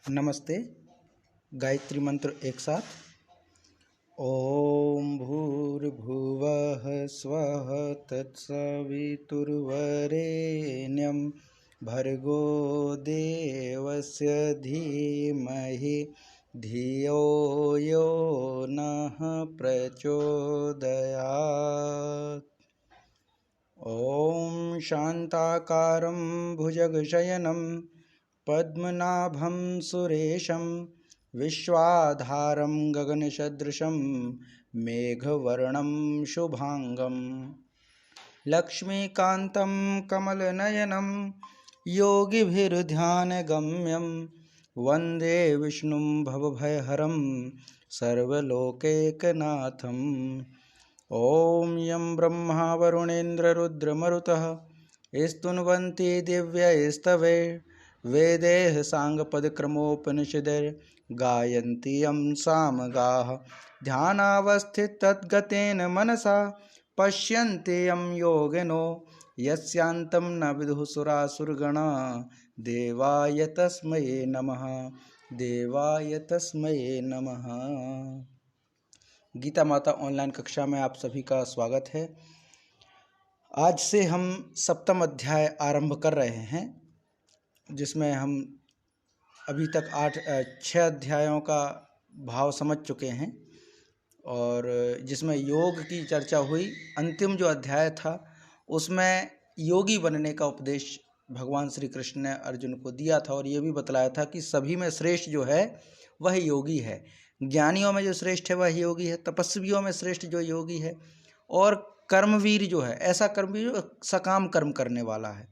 नमस्ते। गायत्री मंत्र एक साथ। ओम भूर्भुवः स्वः तत्सवितुर्वरेण्यं भर्गो देवस्य धीमहि धियो यो नः प्रचोदयात्। ओम शांताकारं भुजगशयनं पद्मनाभं सुरेशं विश्वाधारं गगनसदृशं मेघवर्णं शुभांगं लक्ष्मीकान्तं कमलनयनं योगिभिर्ध्यानगम्यं वन्दे विष्णुं भवभयहरं सर्वलोकैकनाथम्। ॐ यं ब्रह्मा वरुणेन्द्ररुद्रमरुतः स्तुन्वन्ति दिव्यैस्तवे वेदैः साङ्गपदक्रमोपनिषदैर्गायन्ति यं सामगाः ध्यानावस्थिततद्गतेन मनसा पश्यन्ति यं योगिनो यस्यान्तं न विदुः सुरासुरगणा। देवाय तस्मै नमः, देवाय तस्मै नमः। गीता माता ऑनलाइन कक्षा में आप सभी का स्वागत है। आज से हम सप्तम अध्याय आरंभ कर रहे हैं, जिसमें हम अभी तक 6 अध्यायों का भाव समझ चुके हैं और जिसमें योग की चर्चा हुई। अंतिम जो अध्याय था उसमें योगी बनने का उपदेश भगवान श्री कृष्ण ने अर्जुन को दिया था और ये भी बतलाया था कि सभी में श्रेष्ठ जो है वह योगी है। ज्ञानियों में जो श्रेष्ठ है वह योगी है, तपस्वियों में श्रेष्ठ जो योगी है, और कर्मवीर जो है ऐसा कर्मवीर जो सकाम कर्म करने वाला है,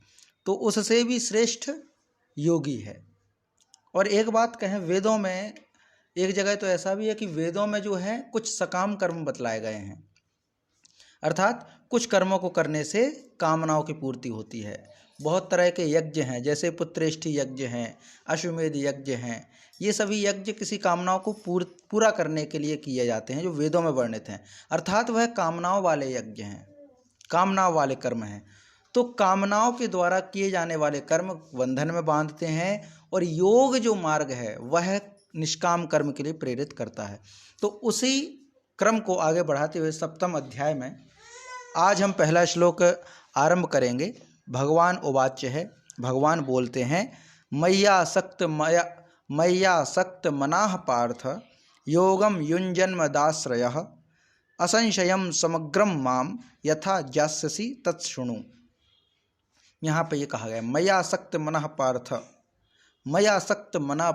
तो उससे भी श्रेष्ठ योगी है। और एक बात कहें, वेदों में एक जगह तो ऐसा भी है कि वेदों में जो है कुछ सकाम कर्म बतलाए गए हैं, अर्थात कुछ कर्मों को करने से कामनाओं की पूर्ति होती है। बहुत तरह के यज्ञ हैं, जैसे पुत्रेष्ठि यज्ञ हैं, अश्वमेध यज्ञ हैं। ये सभी यज्ञ किसी कामनाओं को पूरा करने के लिए किए जाते हैं, जो वेदों में वर्णित हैं, अर्थात वह कामनाओं वाले यज्ञ हैं, कामनाओं वाले कर्म हैं। तो कामनाओं के द्वारा किए जाने वाले कर्म बंधन में बांधते हैं, और योग जो मार्ग है वह निष्काम कर्म के लिए प्रेरित करता है। तो उसी क्रम को आगे बढ़ाते हुए सप्तम अध्याय में आज हम पहला श्लोक आरंभ करेंगे। भगवान उवाच है, भगवान बोलते हैं, मय्यासक्त मनाः पार्थ योगम युञ्जन्मदाश्रयः असंशयं समग्रं माम यथा ज्ञास्यसि तत्शृणु। यहाँ पे ये कहा गया, मय्यासक्त मनः पार्थ, मय्यासक्त मनः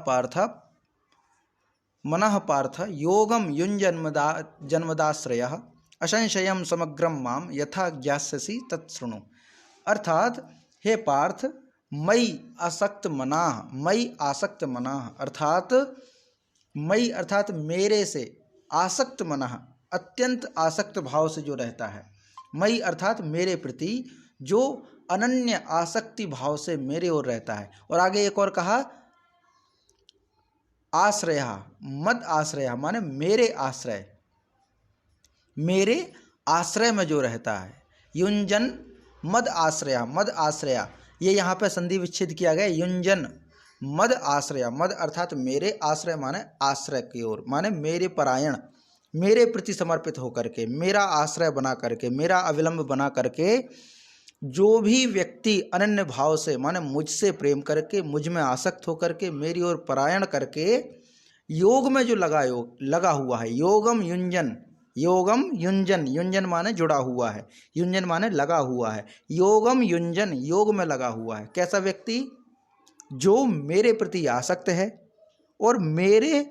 पार्थ योगम युञ्जन्मदाश्रयः असंशयं समग्रं माम यथा ज्ञास्यसि तत्शृणु। अर्थात हे पार्थ, मई आसक्त मनाः अर्थात मेरे से, आसक्त मनः अत्यंत आसक्त भाव से जो रहता है, मई अर्थात मेरे प्रति जो अनन्य आसक्ति भाव से मेरे ओर रहता है। और आगे एक और कहा, आश्रय, मद आश्रय माने मेरे आश्रय, मेरे आश्रय में जो रहता है। युंजन मद आश्रय, ये यहाँ पे संधि विच्छेद किया गया। युंजन मद आश्रय, मद अर्थात मेरे, आश्रय माने आश्रय की ओर, माने मेरे परायण, मेरे प्रति समर्पित होकर के, मेरा आश्रय बना करके, मेरा अविलंब बना करके जो भी व्यक्ति अनन्य भाव से माने मुझसे प्रेम करके, मुझ में आसक्त होकर के, मेरी ओर परायण करके योग में जो लगा हुआ है, योगम युंजन, युंजन माने जुड़ा हुआ है, युंजन माने लगा हुआ है, योगम युंजन योग में लगा हुआ है। कैसा व्यक्ति? जो मेरे प्रति आसक्त है और मेरे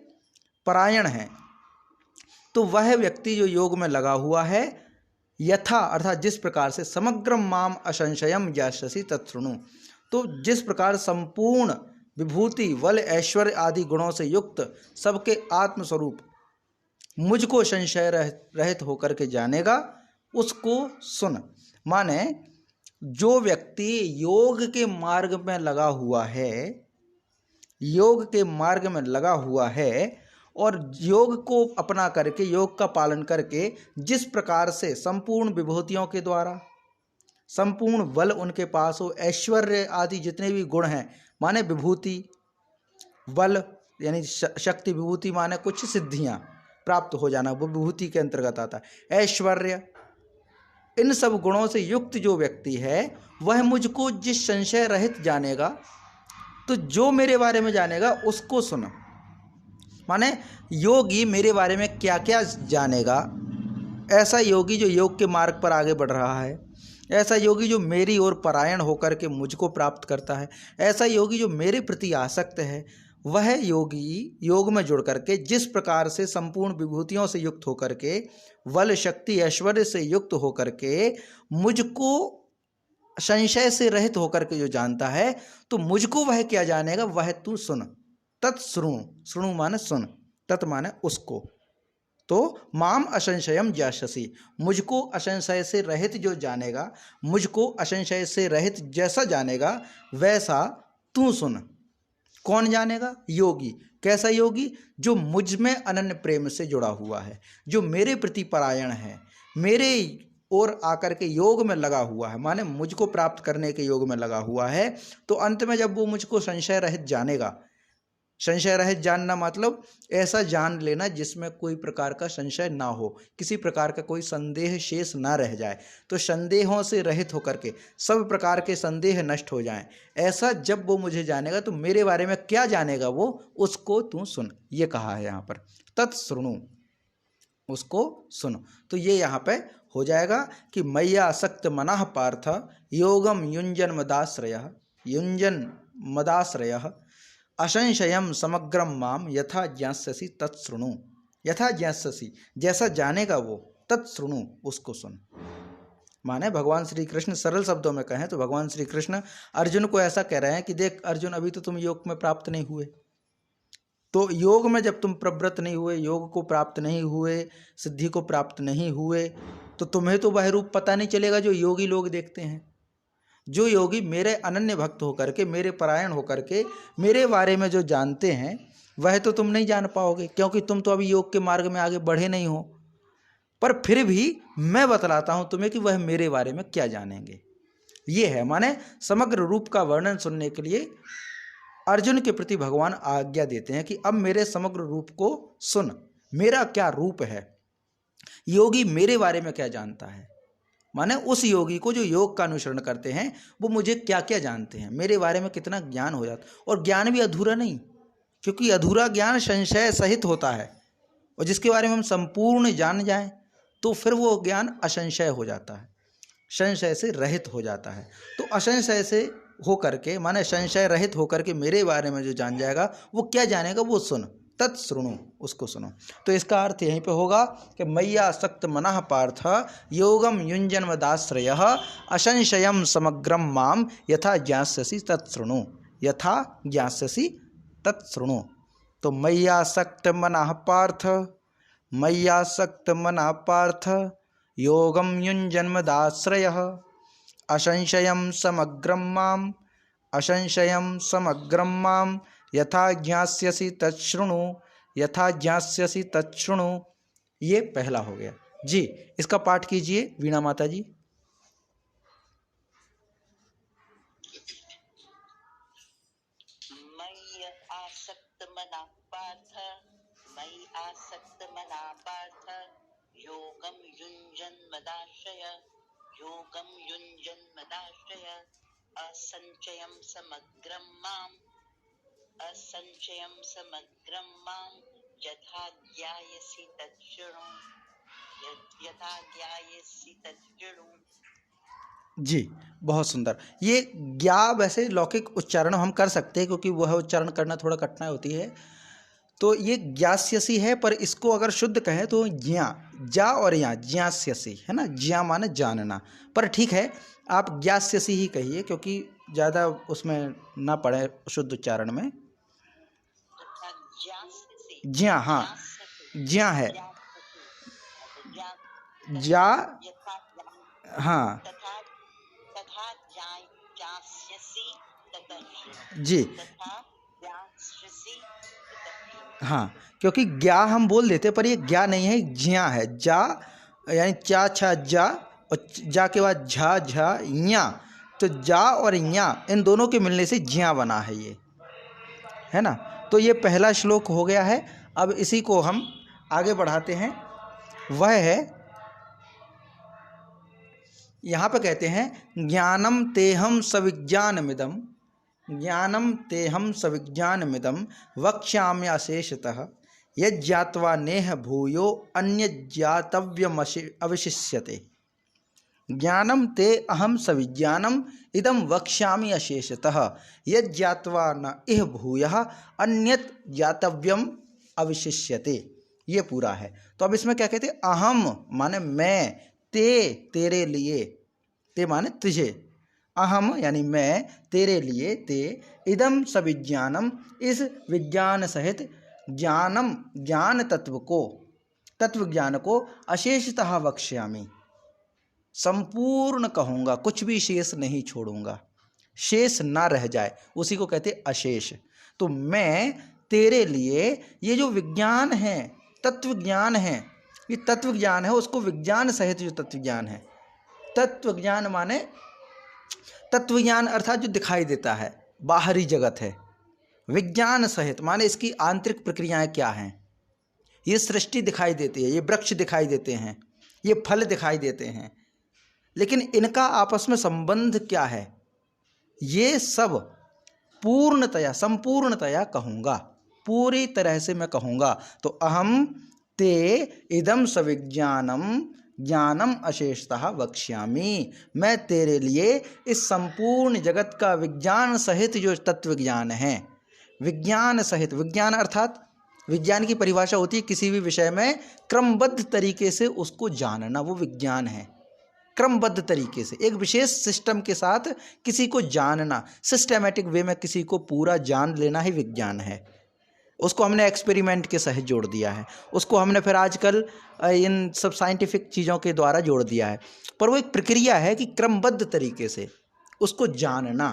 परायण है। तो वह व्यक्ति जो योग में लगा हुआ है, यथा अर्थात जिस प्रकार से, समग्रम माम असंशयम ज्ञास्यसि तत्शृणु, तो जिस प्रकार संपूर्ण विभूति बल ऐश्वर्य आदि गुणों से युक्त सबके आत्मस्वरूप मुझको संशय रहित होकर के जानेगा, उसको सुन। माने जो व्यक्ति योग के मार्ग में लगा हुआ है, योग के मार्ग में लगा हुआ है और योग को अपना करके, योग का पालन करके, जिस प्रकार से संपूर्ण विभूतियों के द्वारा, संपूर्ण बल उनके पास हो, ऐश्वर्य आदि जितने भी गुण हैं, माने विभूति, बल यानी शक्ति, विभूति माने कुछ सिद्धियां प्राप्त हो जाना, वो विभूति के अंतर्गत आता है। ऐश्वर्य, इन सब गुणों से युक्त जो व्यक्ति है वह मुझको जिस संशय रहित जानेगा, तो जो मेरे बारे में जानेगा उसको सुन। माने योगी मेरे बारे में क्या क्या जानेगा, ऐसा योगी जो योग के मार्ग पर आगे बढ़ रहा है, ऐसा योगी जो मेरी ओर परायण होकर के मुझको प्राप्त करता है, ऐसा योगी जो मेरे प्रति आसक्त है, वह योगी योग में जुड़ करके जिस प्रकार से संपूर्ण विभूतियों से युक्त होकर के, बल शक्ति ऐश्वर्य से युक्त होकर के मुझको संशय से रहित होकर के जो जानता है, तो मुझको वह क्या जानेगा, वह तू सुन। तत्श्रुणु, श्रुणु माने सुन, तत् माने उसको। तो माम असंशयम ज्ञास्यसि, मुझको असंशय से रहित जो जानेगा, मुझको असंशय से रहित जैसा जानेगा वैसा तू सुन। कौन जानेगा? योगी। कैसा योगी? जो मुझ में अनन्य प्रेम से जुड़ा हुआ है, जो मेरे प्रति परायण है, मेरे और आकर के योग में लगा हुआ है, माने मुझको प्राप्त करने के योग में लगा हुआ है। तो अंत में जब वो मुझको संशय रहित जानेगा, संशय रहित जानना मतलब ऐसा जान लेना जिसमें कोई प्रकार का संशय ना हो, किसी प्रकार का कोई संदेह शेष ना रह जाए, तो संदेहों से रहित होकर के सब प्रकार के संदेह नष्ट हो जाएं, ऐसा जब वो मुझे जानेगा तो मेरे बारे में क्या जानेगा वो, उसको तू सुन। ये कहा है यहाँ पर, तत्श्रुणु, उसको सुनो। तो ये यहाँ पे हो जाएगा कि मय्या आसक्त मनः पार्थ योगम युंजन मदाश्रयः, युंजन मदाश्रयः असंशयम समग्रम माम यथा ज्ञास्यसि तत्श्रुणु। यथा ज्ञास्यसि, जैसा जानेगा वो, तत्श्रुणु, उसको सुन। माने भगवान श्री कृष्ण सरल शब्दों में कहें तो भगवान श्री कृष्ण अर्जुन को ऐसा कह रहे हैं कि देख अर्जुन, अभी तो तुम योग में प्राप्त नहीं हुए, तो योग में जब तुम प्रवृत्त नहीं हुए, योग को प्राप्त नहीं हुए, सिद्धि को प्राप्त नहीं हुए, तो तुम्हें तो वह रूप पता नहीं चलेगा जो योगी लोग देखते हैं। जो योगी मेरे अनन्य भक्त होकर के, मेरे परायण होकर के मेरे बारे में जो जानते हैं, वह तो तुम नहीं जान पाओगे, क्योंकि तुम तो अभी योग के मार्ग में आगे बढ़े नहीं हो। पर फिर भी मैं बतलाता हूं तुम्हें कि वह मेरे बारे में क्या जानेंगे। ये है, माने समग्र रूप का वर्णन सुनने के लिए अर्जुन के प्रति भगवान आज्ञा देते हैं कि अब मेरे समग्र रूप को सुन, मेरा क्या रूप है, योगी मेरे बारे में क्या जानता है। माने उस योगी को जो योग का अनुसरण करते हैं वो मुझे क्या क्या जानते हैं, मेरे बारे में कितना ज्ञान हो जाता, और ज्ञान भी अधूरा नहीं, क्योंकि अधूरा ज्ञान संशय सहित होता है, और जिसके बारे में हम संपूर्ण जान जाएं तो फिर वो ज्ञान असंशय हो जाता है, संशय से रहित हो जाता है। तो असंशय से होकर के, माने संशय रहित होकर के मेरे बारे में जो जान जाएगा वो क्या जानेगा, वो सुन। तत्श्रुणु, उसको सुनो। तो इसका अर्थ यहीं पे होगा कि मय्या आसक्त मनः पार्थ योगम युंजन मदाश्रयः असंशयम समग्रम माम यथा ज्ञास्यसि तत्श्रुणु। यथा ज्ञास्यसि तत्श्रुणु। तो मय्या आसक्त मनः पार्थ, मय्या आसक्त मनः पार्थ योगम युंजन मदाश्रयः असंशयम समग्रम माम, असंशयम समग्रम माम यथा ज्ञास्यसि तच्छृणु, यथा ज्ञास्यसि तच्छृणु। ये पहला हो गया जी। इसका पाठ कीजिए वीणा माता जी। मयि आसक्त मना पार्थ, मयि आसक्त मना पार्थ योगम युञ्जन मदाश्रय, योगम युञ्जन मदाश्रय असंचयम समग्रम माम, असंचयम समग्रम माम यथा ज्ञायसि तच्छृणु, यथा ज्ञायसि तच्छृणु। जी, बहुत सुंदर। ये ज्ञा वैसे लौकिक उच्चारण हम कर सकते हैं, क्योंकि वह उच्चारण करना थोड़ा कठिनाई होती है। तो ये ज्ञास्यसि है, पर इसको अगर शुद्ध कहें तो ज्ञा, जा और यहाँ ज्ञास्यसि है ना, ज्ञा माने जानना। पर ठीक है, आप ज्ञास्यसि ही कहिए, क्योंकि ज़्यादा उसमें ना पड़े शुद्ध उच्चारण में। ज्ञा, हाँ ज्ञा है, जा, हाँ जी, हाँ, क्योंकि ज्ञा हम बोल देते पर ये ज्ञा नहीं है, ज्ञा है। जा यानी चा छा जा, और जा के बाद झा झा या, तो जा और या इन दोनों के मिलने से ज्ञा बना है ये, है ना। तो ये पहला श्लोक हो गया है। अब इसी को हम आगे बढ़ाते हैं। वह है, यहाँ पे कहते हैं ज्ञानम तेहम सविज्ञानमिदम, ज्ञानम तेहम सविज्ञानमिदम वक्ष्यामि अशेषतः यज्ञात्वा नेह भूयो अन्य ज्ञातव्यम अवशिष्यते। ज्ञानम ते अहम सविज्ञानम इदम वक्ष्यामि अशेषतः यज्ञात्वा न इह भूयः अन्यत् ज्ञातव्यम अवशिष्यते। ये पूरा है। तो अब इसमें क्या कहते हैं, अहम माने मैं, ते तेरे लिए, ते माने तुझे, अहम यानी मैं, तेरे लिए, ते, इदम सविज्ञानम इस विज्ञान सहित, ज्ञानम ज्ञान तत्व को, तत्व ज्ञान को, अशेषतः वक्ष्यामि संपूर्ण कहूँगा, कुछ भी शेष नहीं छोड़ूंगा, शेष ना रह जाए, उसी को कहते अशेष। तो मैं तेरे लिए ये जो विज्ञान है, तत्व ज्ञान है, ये तत्व ज्ञान है, उसको विज्ञान सहित जो तत्व ज्ञान है, तत्व ज्ञान माने तत्व ज्ञान अर्थात जो दिखाई देता है, बाहरी जगत है, विज्ञान सहित माने इसकी आंतरिक प्रक्रियाएं क्या हैं। ये सृष्टि दिखाई देती है, ये वृक्ष दिखाई देते हैं, ये फल दिखाई देते हैं, लेकिन इनका आपस में संबंध क्या है, ये सब पूर्णतया संपूर्णतया कहूँगा, पूरी तरह से मैं कहूँगा। तो अहम ते इदम सविज्ञानम ज्ञानम अशेषतः वक्ष्यामि, मैं तेरे लिए इस संपूर्ण जगत का विज्ञान सहित जो तत्व ज्ञान है, विज्ञान सहित, विज्ञान अर्थात विज्ञान की परिभाषा होती है किसी भी विषय में क्रमबद्ध तरीके से उसको जानना, वो विज्ञान है। क्रमबद्ध तरीके से एक विशेष सिस्टम के साथ किसी को जानना, सिस्टेमेटिक वे में किसी को पूरा जान लेना ही विज्ञान है। उसको हमने एक्सपेरिमेंट के सहित जोड़ दिया है, उसको हमने फिर आजकल इन सब साइंटिफिक चीज़ों के द्वारा जोड़ दिया है, पर वो एक प्रक्रिया है कि क्रमबद्ध तरीके से उसको जानना,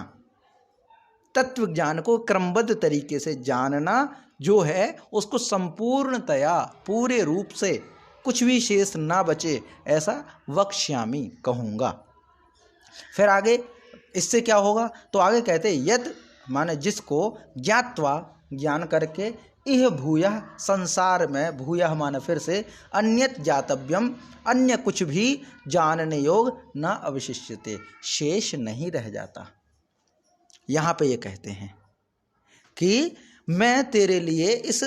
तत्व ज्ञान को क्रमबद्ध तरीके से जानना जो है, उसको संपूर्णतया पूरे रूप से कुछ भी शेष ना बचे ऐसा वक्ष्यामि कहूँगा। फिर आगे इससे क्या होगा, तो आगे कहते हैं यद माने जिसको, ज्ञात्वा ज्ञान करके, इह भूयः संसार में, भूयः माने फिर से, अन्यत ज्ञातव्यम अन्य कुछ भी जानने योग न अवशिष्यते, शेष नहीं रह जाता। यहाँ पे ये कहते हैं कि मैं तेरे लिए इस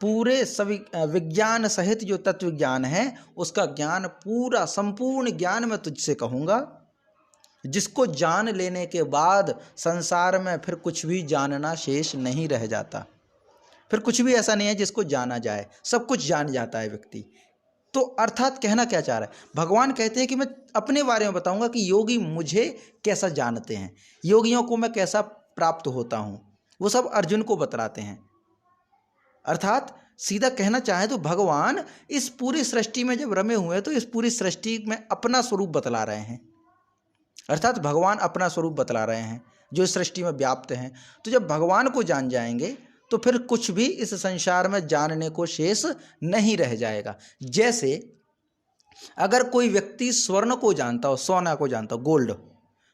पूरे सभी विज्ञान सहित जो तत्व ज्ञान है उसका ज्ञान, पूरा संपूर्ण ज्ञान मैं तुझसे कहूँगा, जिसको जान लेने के बाद संसार में फिर कुछ भी जानना शेष नहीं रह जाता, फिर कुछ भी ऐसा नहीं है जिसको जाना जाए, सब कुछ जान जाता है व्यक्ति। तो अर्थात कहना क्या चाह रहा है, भगवान कहते हैं कि मैं अपने बारे में बताऊंगा कि योगी मुझे कैसा जानते हैं, योगियों को मैं कैसा प्राप्त होता हूँ, वो सब अर्जुन को बतलाते हैं। अर्थात सीधा कहना चाहे तो भगवान इस पूरी सृष्टि में जब रमे हुए हैं तो इस पूरी सृष्टि में अपना स्वरूप बतला रहे हैं, अर्थात भगवान अपना स्वरूप बतला रहे हैं जो इस सृष्टि में व्याप्त हैं। तो जब भगवान को जान जाएंगे तो फिर कुछ भी इस संसार में जानने को शेष नहीं रह जाएगा। जैसे अगर कोई व्यक्ति स्वर्ण को जानता हो, सोना को जानता हो, गोल्ड,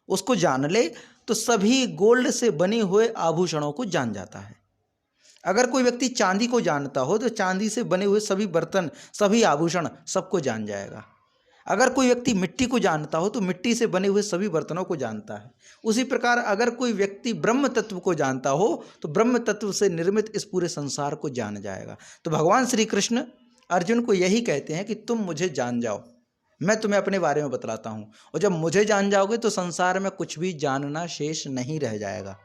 उसको जान ले तो सभी गोल्ड से बने हुए आभूषणों को जान जाता है। अगर कोई व्यक्ति चांदी को जानता हो तो चांदी से बने हुए सभी बर्तन, सभी आभूषण सबको जान जाएगा। अगर कोई व्यक्ति मिट्टी को जानता हो तो मिट्टी से बने हुए सभी बर्तनों को जानता है। उसी प्रकार अगर कोई व्यक्ति ब्रह्म तत्व को जानता हो तो ब्रह्म तत्व से निर्मित इस पूरे संसार को जान जाएगा। तो भगवान श्री कृष्ण अर्जुन को यही कहते हैं कि तुम मुझे जान जाओ, मैं तुम्हें अपने बारे में बतलाता हूँ, और जब मुझे जान जाओगे तो संसार में कुछ भी जानना शेष नहीं रह जाएगा।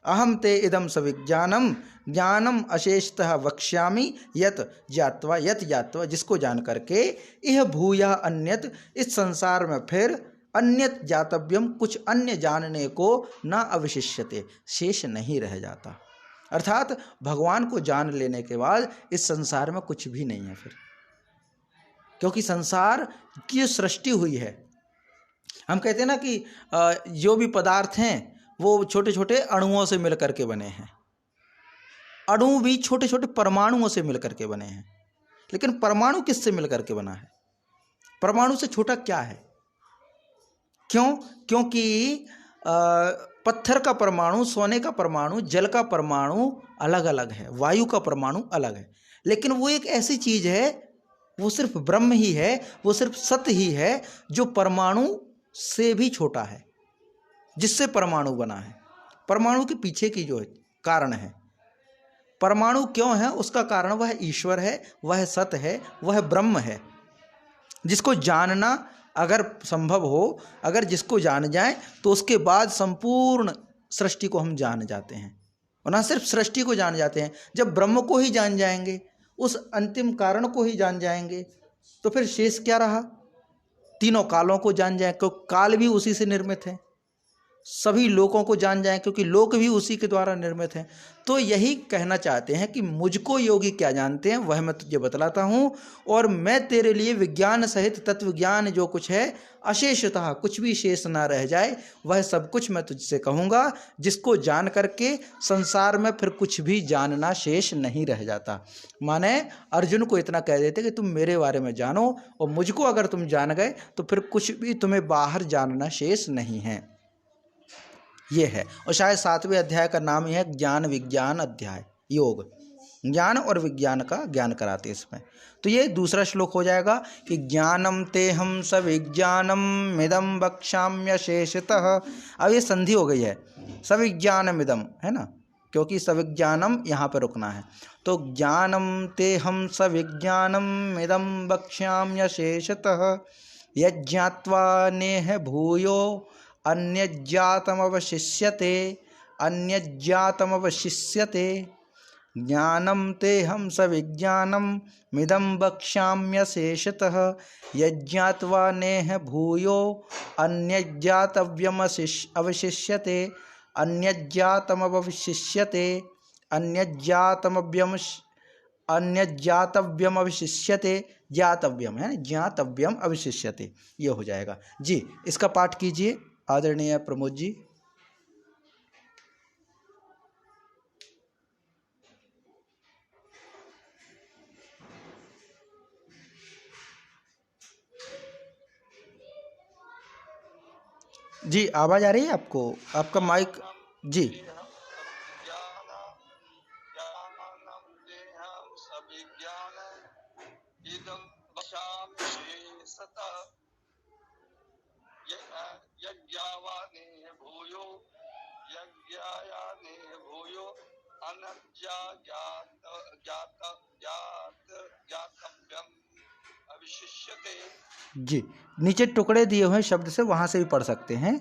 अहम ते इदम सविज्ञानम ज्ञानम अशेषतः वक्ष्यामि यत ज्ञात्वा, जिसको जान करके, इह भूयः अन्यत, इस संसार में फिर, अन्यत ज्ञातव्यम, कुछ अन्य जानने को, न अवशिष्यते, शेष नहीं रह जाता। अर्थात भगवान को जान लेने के बाद इस संसार में कुछ भी नहीं है फिर, क्योंकि संसार की जो सृष्टि हुई है, हम कहते हैं ना कि जो भी पदार्थ हैं वो छोटे छोटे अणुओं से मिल करके बने हैं। अणु भी छोटे छोटे परमाणुओं से मिल करके बने हैं, लेकिन परमाणु किससे मिल करके बना है? परमाणु से छोटा क्या है? क्यों? क्योंकि पत्थर का परमाणु, सोने का परमाणु, जल का परमाणु अलग अलग है, वायु का परमाणु अलग है, लेकिन वो एक ऐसी चीज है, वो सिर्फ ब्रह्म ही है, वो सिर्फ सत्य ही है जो परमाणु से भी छोटा है, जिससे परमाणु बना है। परमाणु के पीछे की जो कारण है, परमाणु क्यों है, उसका कारण वह ईश्वर है, वह सत्य है, वह ब्रह्म है, जिसको जानना अगर संभव हो, अगर जिसको जान जाए तो उसके बाद संपूर्ण सृष्टि को हम जान जाते हैं। और ना सिर्फ सृष्टि को जान जाते हैं, जब ब्रह्म को ही जान जाएंगे, उस अंतिम कारण को ही जान जाएंगे, तो फिर शेष क्या रहा? तीनों कालों को जान जाए, क्योंकि काल भी उसी से निर्मित है। सभी लोकों को जान जाएं, क्योंकि लोक भी उसी के द्वारा निर्मित हैं। तो यही कहना चाहते हैं कि मुझको योगी क्या जानते हैं वह मैं तुझे बतलाता हूँ, और मैं तेरे लिए विज्ञान सहित तत्व ज्ञान जो कुछ है, अशेषतः कुछ भी शेष ना रह जाए, वह सब कुछ मैं तुझसे कहूँगा, जिसको जान करके संसार में फिर कुछ भी जानना शेष नहीं रह जाता। माने अर्जुन को इतना कह देते कि तुम मेरे बारे में जानो, और मुझको अगर तुम जान गए तो फिर कुछ भी तुम्हें बाहर जानना शेष नहीं है। ये है, और शायद 7वें अध्याय का नाम ही है ज्ञान विज्ञान अध्याय, योग, ज्ञान और विज्ञान का ज्ञान कराते इसमें। तो ये दूसरा श्लोक हो जाएगा कि ज्ञानम तेहम सविज्ञानम मिदम वक्ष्याम्यशेषतः। अब ये संधि हो गई है, सविज्ञानमिदम है ना, क्योंकि सविज्ञानम यहाँ पर रुकना है। तो ज्ञानम तेहम सविज्ञानम मिदम वक्ष्याम्यशेषतः यज्ञात्वा नेह भूयो अन्यज्ञातमवशिष्यते, अन्यज्ञातमवशिष्यते। ज्ञानं तेहं सविज्ञानं मिदं वक्ष्याम्यशेषतः यज्ञात्वा नेह भूयो अन्यज्ञातव्यमवशिष्यते, अन्यज्ञातमवशिष्यते, अन्यज्ञातव्यमवशिष्यते, ज्ञातव्यम है ना, ज्ञातव्यम अवशिष्यते, ये हो जाएगा जी। इसका पाठ कीजिए आदरणीय प्रमोद जी। जी आवाज आ रही है आपको? आपका माइक जी। जी नीचे टुकड़े दिए हुए शब्द से वहां से भी पढ़ सकते हैं।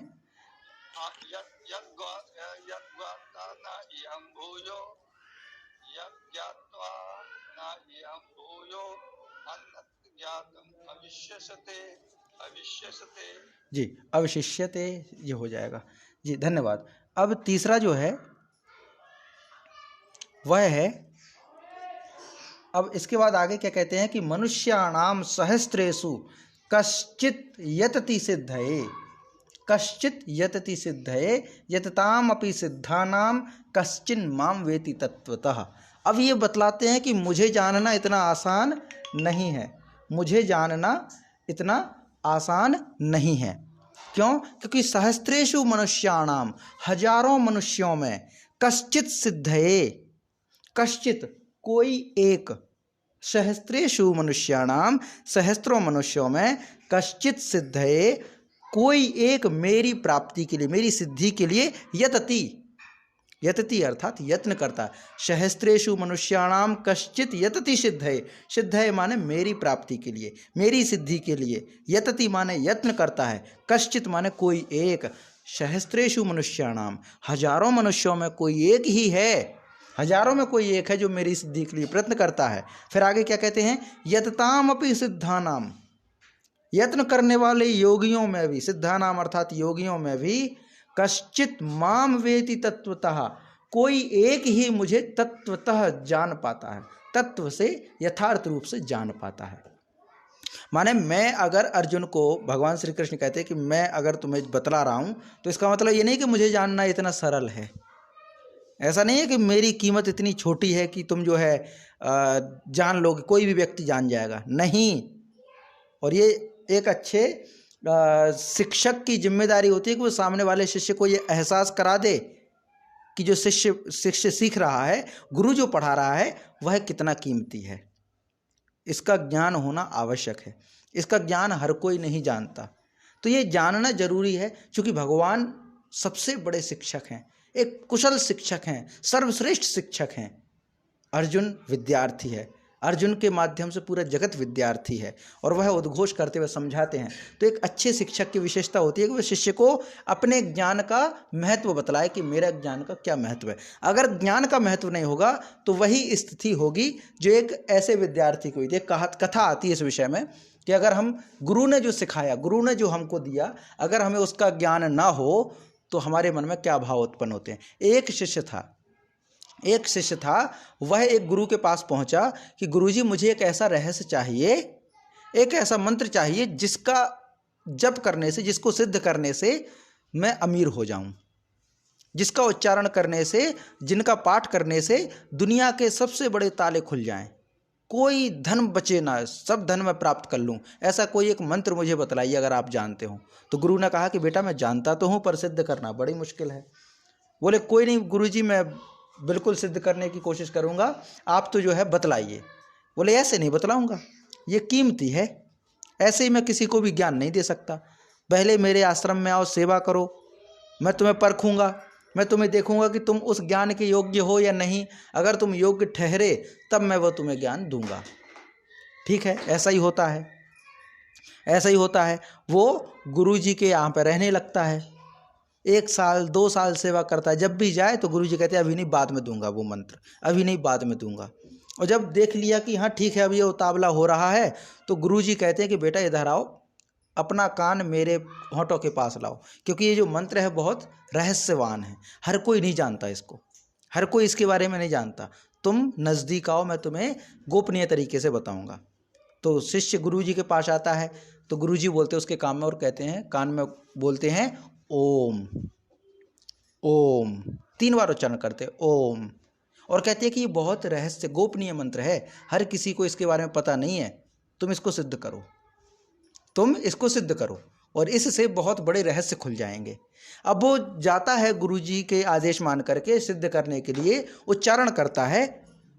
जी अवशिष्यते ये हो जाएगा जी, धन्यवाद। अब तीसरा जो है वह है, अब इसके बाद आगे क्या कहते हैं कि मनुष्याणाम सहस्त्रेषु कश्चित यतति सिद्धये, कश्चित यतति सिद्धये यतताम अपि सिद्धानाम कश्चिन माम वेति तत्वतः। अब ये बतलाते हैं कि मुझे जानना इतना आसान नहीं है, मुझे जानना इतना आसान नहीं है। क्यों? क्योंकि सहस्त्रेषु मनुष्याणाम, हजारों मनुष्यों में, कश्चित सिद्धये, कश्चित कोई एक, सहस्त्रेषु मनुष्याणाम सहस्त्रों मनुष्यों में, कश्चित सिद्धये कोई एक मेरी प्राप्ति के लिए, मेरी सिद्धि के लिए, यतति, यतति अर्थात यत्न करता है। सहस्त्रेषु मनुष्याणाम कश्चित यतति सिद्धये, सिद्धये माने मेरी प्राप्ति के लिए, मेरी सिद्धि के लिए, यतति माने यत्न करता है, कश्चित माने कोई एक, सहस्त्रेषु मनुष्याणाम हजारों मनुष्यों में कोई एक ही है, हजारों में कोई एक है जो मेरी सिद्धि के लिए प्रयत्न करता है। फिर आगे क्या कहते हैं, यतताम अपि सिद्धानाम, यत्न करने वाले योगियों में भी, सिद्धानाम अर्थात योगियों में भी, कश्चित माम वेति तत्वतः, कोई एक ही मुझे तत्वतः जान पाता है, तत्व से यथार्थ रूप से जान पाता है। माने मैं अगर अर्जुन को, भगवान श्री कृष्ण कहते हैं कि मैं अगर तुम्हें बतला रहा हूँ तो इसका मतलब ये नहीं कि मुझे जानना इतना सरल है, ऐसा नहीं है कि मेरी कीमत इतनी छोटी है कि तुम जो है जान लोगे, कोई भी व्यक्ति जान जाएगा, नहीं। और ये एक अच्छे शिक्षक की जिम्मेदारी होती है कि वो सामने वाले शिष्य को ये एहसास करा दे कि जो शिष्य सीख रहा है, गुरु जो पढ़ा रहा है, वह कितना कीमती है। इसका ज्ञान होना आवश्यक है। इसका ज्ञान हर कोई नहीं जानता, तो ये जानना जरूरी है, क्योंकि भगवान सबसे बड़े शिक्षक हैं, एक कुशल शिक्षक हैं, सर्वश्रेष्ठ शिक्षक हैं। अर्जुन विद्यार्थी है, अर्जुन के माध्यम से पूरा जगत विद्यार्थी है, और वह उद्घोष करते हुए समझाते हैं। तो एक अच्छे शिक्षक की विशेषता होती है कि वह शिष्य को अपने ज्ञान का महत्व बतलाए कि मेरा ज्ञान का क्या महत्व है। अगर ज्ञान का महत्व नहीं होगा तो वही स्थिति होगी जो एक ऐसे विद्यार्थी को हुई थी। कथा आती है इस विषय में कि अगर हम गुरु ने जो सिखाया, गुरु ने जो हमको दिया, अगर हमें उसका ज्ञान ना हो तो हमारे मन में क्या भाव उत्पन्न होते हैं। एक शिष्य था, वह एक गुरु के पास पहुंचा कि गुरुजी मुझे एक ऐसा रहस्य चाहिए, एक ऐसा मंत्र चाहिए जिसका जप करने से, जिसको सिद्ध करने से मैं अमीर हो जाऊं, जिसका उच्चारण करने से, जिनका पाठ करने से दुनिया के सबसे बड़े ताले खुल जाएं, कोई धन बचे ना, सब धन मैं प्राप्त कर लूं। ऐसा कोई एक मंत्र मुझे बतलाइए अगर आप जानते हो। तो गुरु ने कहा कि बेटा मैं जानता तो हूं, पर सिद्ध करना बड़ी मुश्किल है। बोले कोई नहीं गुरुजी, मैं बिल्कुल सिद्ध करने की कोशिश करूंगा, आप तो जो है बतलाइए। बोले ऐसे नहीं बतलाऊंगा, ये कीमती है, ऐसे ही मैं किसी को भी ज्ञान नहीं दे सकता। पहले मेरे आश्रम में आओ, सेवा करो, मैं तुम्हें परखूंगा, मैं तुम्हें देखूंगा कि तुम उस ज्ञान के योग्य हो या नहीं। अगर तुम योग्य ठहरे तब मैं वो तुम्हें ज्ञान दूंगा। ठीक है, ऐसा ही होता है, ऐसा ही होता है। वो गुरुजी के यहाँ पर रहने लगता है, 1 साल 2 साल सेवा करता है। जब भी जाए तो गुरुजी कहते हैं अभी नहीं, बाद में दूंगा वो मंत्र, अभी नहीं, बाद में दूंगा। और जब देख लिया कि हाँ ठीक है अब ये उतावला हो रहा है, तो गुरुजी कहते हैं कि बेटा इधर आओ, अपना कान मेरे होंठों के पास लाओ, क्योंकि ये जो मंत्र है बहुत रहस्यवान है, हर कोई नहीं जानता इसको, हर कोई इसके बारे में नहीं जानता। तुम नज़दीक आओ, मैं तुम्हें गोपनीय तरीके से बताऊँगा। तो शिष्य गुरुजी के पास आता है, तो गुरुजी बोलते हैं उसके कान में, और कहते हैं, कान में बोलते हैं ओम। ओम 3 बार उच्चारण करते ओम, और कहते हैं कि ये बहुत रहस्य गोपनीय मंत्र है, हर किसी को इसके बारे में पता नहीं है, तुम इसको सिद्ध करो, तुम इसको सिद्ध करो, और इससे बहुत बड़े रहस्य खुल जाएंगे। अब वो जाता है गुरुजी के आदेश मान करके सिद्ध करने के लिए, उच्चारण करता है,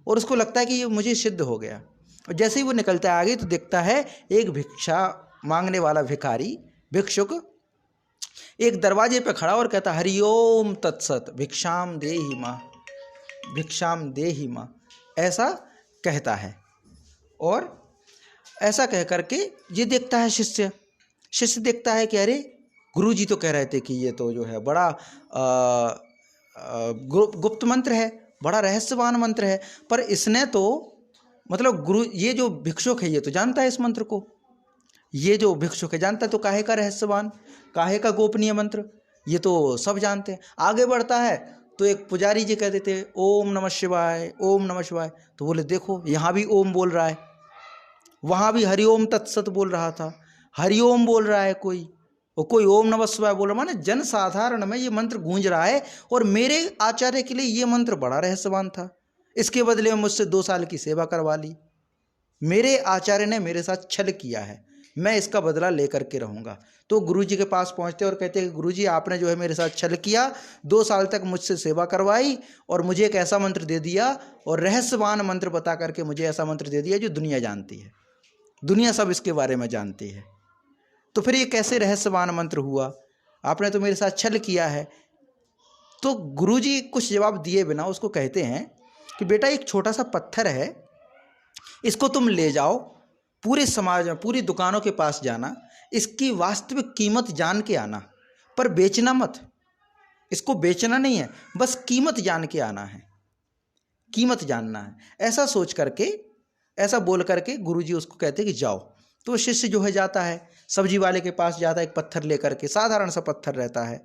और उसको लगता है कि ये मुझे सिद्ध हो गया। और जैसे ही वो निकलता है आगे तो देखता है एक भिक्षा मांगने वाला भिखारी, भिक्षुक एक दरवाजे पे खड़ा और कहता हरिओम तत्सत भिक्षाम देहि मां, भिक्षाम देहि मां, ऐसा कहता है। और ऐसा कह करके ये देखता है शिष्य देखता है कि अरे गुरुजी तो कह रहे थे कि ये तो जो है बड़ा गुप्त मंत्र है, बड़ा रहस्यवान मंत्र है, पर इसने तो मतलब गुरु, ये जो भिक्षुक है ये तो जानता है इस मंत्र को, ये जो भिक्षुक है जानता है, तो काहे का रहस्यवान, काहे का गोपनीय मंत्र, ये तो सब जानते हैं। आगे बढ़ता है तो एक पुजारी जी कहते थे ओम नमः शिवाय, ओम नमः शिवाय, तो बोले देखो यहाँ भी ओम बोल रहा है, वहाँ भी हरिओम तत्सत बोल रहा था, हरिओम बोल रहा है कोई, और कोई ओम नमः शिवाय बोल रहा, माने जन साधारण में ये मंत्र गूंज रहा है। और मेरे आचार्य के लिए ये मंत्र बड़ा रहस्यवान था, इसके बदले में मुझसे 2 साल की सेवा करवा ली, मेरे आचार्य ने मेरे साथ छल किया है, मैं इसका बदला लेकर के रहूँगा। तो गुरुजी के पास पहुँचते और कहते हैं कि गुरुजी आपने जो है मेरे साथ छल किया, 2 साल तक मुझसे सेवा करवाई, और मुझे एक ऐसा मंत्र दे दिया, और रहस्यवान मंत्र बता करके मुझे ऐसा मंत्र दे दिया जो दुनिया जानती है, दुनिया सब इसके बारे में जानती है। तो फिर ये कैसे रहस्यवान मंत्र हुआ, आपने तो मेरे साथ छल किया है। तो गुरुजी कुछ जवाब दिए बिना उसको कहते हैं कि बेटा एक छोटा सा पत्थर है, इसको तुम ले जाओ, पूरे समाज में पूरी दुकानों के पास जाना, इसकी वास्तविक कीमत जान के आना, पर बेचना मत, इसको बेचना नहीं है, बस कीमत जान के आना है, कीमत जानना है। ऐसा सोच करके, ऐसा बोल करके गुरुजी उसको कहते कि जाओ। तो शिष्य जो है जाता है, सब्जी वाले के पास जाता है, एक पत्थर लेकर के, साधारण सा पत्थर रहता है,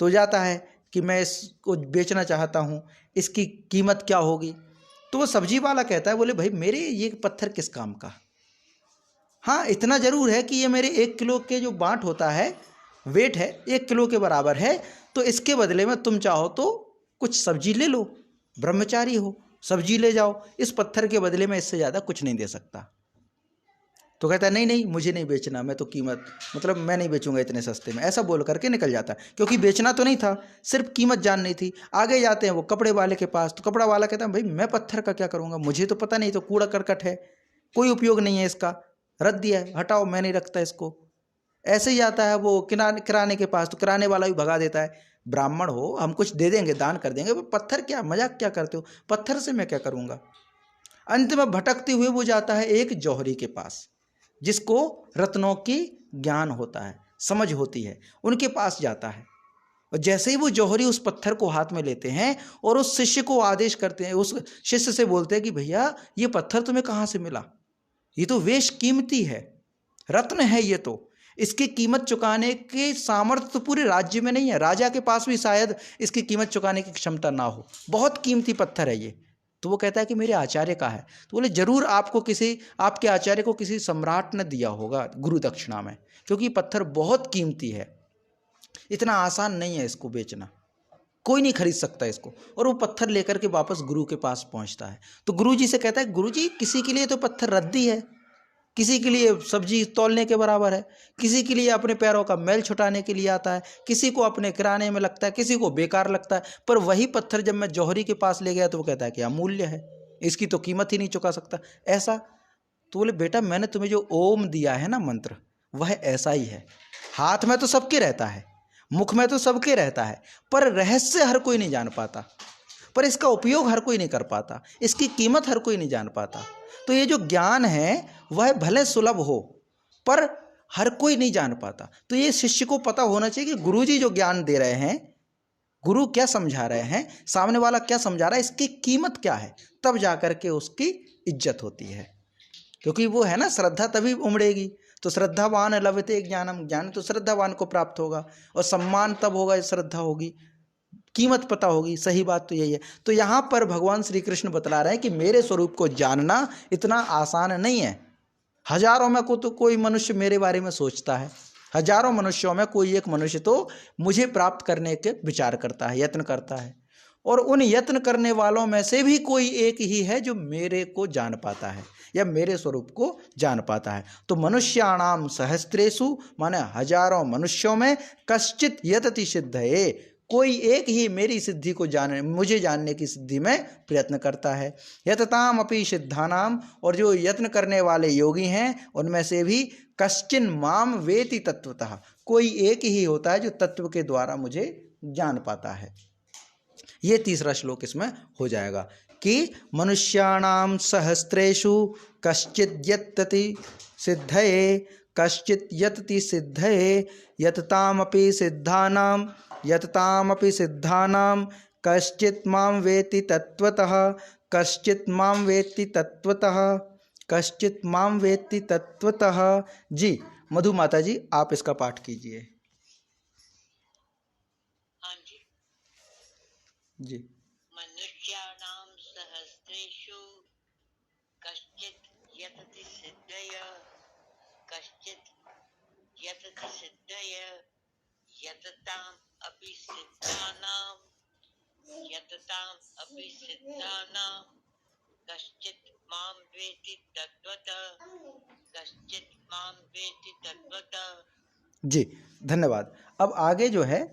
तो जाता है कि मैं इसको बेचना चाहता हूँ, इसकी कीमत क्या होगी। तो वो सब्जी वाला कहता है, बोले भाई मेरे ये पत्थर किस काम का, हाँ इतना ज़रूर है कि ये मेरे 1 किलो के जो बाट होता है, वेट है 1 किलो के बराबर है, तो इसके बदले में तुम चाहो तो कुछ सब्जी ले लो, ब्रह्मचारी हो, सब्जी ले जाओ, इस पत्थर के बदले में इससे ज़्यादा कुछ नहीं दे सकता। तो कहता है नहीं नहीं मुझे नहीं बेचना, मैं तो कीमत मतलब मैं नहीं बेचूंगा इतने सस्ते में, ऐसा बोल करके निकल जाता है। क्योंकि बेचना तो नहीं था, सिर्फ कीमत जाननी थी। आगे जाते हैं वो कपड़े वाले के पास, तो कपड़ा वाला कहता है भाई मैं पत्थर का क्या करूंगा, मुझे तो पता नहीं, तो कूड़ा करकट है, कोई उपयोग नहीं है इसका, रख दिया है, हटाओ, मैं नहीं रखता इसको। ऐसे ही आता है वो किराने के पास, तो किराने वाला भी भगा देता है, ब्राह्मण हो हम कुछ दे देंगे, दान कर देंगे, पत्थर क्या, मजाक क्या करते हो, पत्थर से मैं क्या करूंगा। अंत में भटकते हुए वो जाता है एक जौहरी के पास, जिसको रत्नों की ज्ञान होता है, समझ होती है, उनके पास जाता है। और जैसे ही वो जौहरी उस पत्थर को हाथ में लेते हैं और उस शिष्य को आदेश करते हैं, उस शिष्य से बोलते हैं कि भैया ये पत्थर तुम्हें कहाँ से मिला, ये तो वेश कीमती है, रत्न है ये तो, इसकी कीमत चुकाने की सामर्थ्य तो पूरे राज्य में नहीं है, राजा के पास भी शायद इसकी कीमत चुकाने की क्षमता ना हो, बहुत कीमती पत्थर है ये। तो वो कहता है कि मेरे आचार्य का है। तो बोले जरूर आपको आपके आचार्य को किसी सम्राट ने दिया होगा गुरु दक्षिणा में, क्योंकि पत्थर बहुत कीमती है, इतना आसान नहीं है इसको बेचना, कोई नहीं खरीद सकता इसको। और वो पत्थर लेकर के वापस गुरु के पास पहुंचता है। तो गुरु जी से कहता है गुरु जी किसी के लिए तो पत्थर रद्दी है, किसी के लिए सब्जी तौलने के बराबर है, किसी के लिए अपने पैरों का मैल छुटाने के लिए आता है, किसी को अपने किराने में लगता है, किसी को बेकार लगता है। पर वही पत्थर जब मैं जौहरी के पास ले गया तो वो कहता है कि अमूल्य है, इसकी तो कीमत ही नहीं चुका सकता, ऐसा। तो बोले बेटा मैंने तुम्हें जो ओम दिया है ना मंत्र, वह ऐसा ही है, हाथ में तो सबके रहता है, मुख में तो सबके रहता है, पर रहस्य हर कोई नहीं जान पाता, पर इसका उपयोग हर कोई नहीं कर पाता, इसकी कीमत हर कोई नहीं जान पाता। तो ये जो ज्ञान है वह भले सुलभ हो पर हर कोई नहीं जान पाता। तो ये शिष्य को पता होना चाहिए कि गुरुजी जो ज्ञान दे रहे हैं, गुरु क्या समझा रहे हैं, सामने वाला क्या समझा रहा है, इसकी कीमत क्या है, तब जाकर के उसकी इज्जत होती है। क्योंकि वो है ना, श्रद्धा तभी उमड़ेगी। तो श्रद्धावान लभते ज्ञानम, ज्ञान तो श्रद्धावान को प्राप्त होगा, और सम्मान तब होगा श्रद्धा होगी, कीमत पता होगी। सही बात तो यही है। तो यहाँ पर भगवान श्री कृष्ण बतला रहे हैं कि मेरे स्वरूप को जानना इतना आसान नहीं है। हजारों में को तो कोई मनुष्य मेरे बारे में सोचता है, हजारों मनुष्यों में कोई एक मनुष्य तो मुझे प्राप्त करने के विचार करता है, यत्न करता है, और उन यत्न करने वालों में से भी कोई एक ही है जो मेरे को जान पाता है या मेरे स्वरूप को जान पाता है। तो मनुष्याणाम सहस्त्रेषु, माने हजारों मनुष्यों में, कश्चित यतति सिद्धये, कोई एक ही मेरी सिद्धि को मुझे जानने की सिद्धि में प्रयत्न करता है। यतताम अपि सिद्धानाम, और जो यत्न करने वाले योगी हैं उनमें से भी कश्चिन माम वेति तत्वतः, कोई एक ही होता है जो तत्व के द्वारा मुझे जान पाता है। ये तीसरा श्लोक इसमें हो जाएगा कि मनुष्याणाम सहस्त्रेषु कश्चित यतति सिद्धये, कश्चित यतति सिद्धये, यततामपि सिद्धानाम, यततामपि सिद्धानां, कश्चित मां वेत्ति तत्वतः, कश्चित मां वेत्ति तत्वतः, कश्चित मां वेत्ति तत्वतः। जी मधु माता जी आप इसका पाठ कीजिए। हाँ जी। जी। मनुष्याणां सहस्रेषु कश्चित् यतति सिद्धये, कश्चित् यतति सिद्धये, यतताम् अपि सिद्धानां, यतताम् अपि सिद्धानां, कश्चित् मां वेत्ति तत्वतः, कश्चित् मां वेत्ति तत्वतः। जी धन्यवाद। अब आगे जो है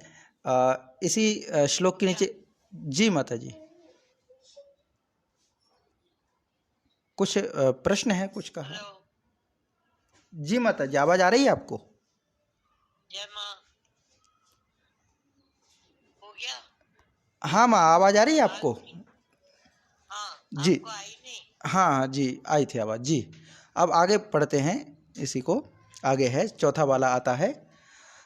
इसी श्लोक के नीचे, जी माता जी कुछ प्रश्न है, कुछ कहा? जी माता जी आवाज आ रही है आपको? जय मां, हो गया? हाँ माँ आवाज आ रही है आपको? हाँ जी आपको आई नहीं? हाँ जी आई थी आवाज़। जी अब आगे पढ़ते हैं इसी को, आगे है चौथा वाला आता है।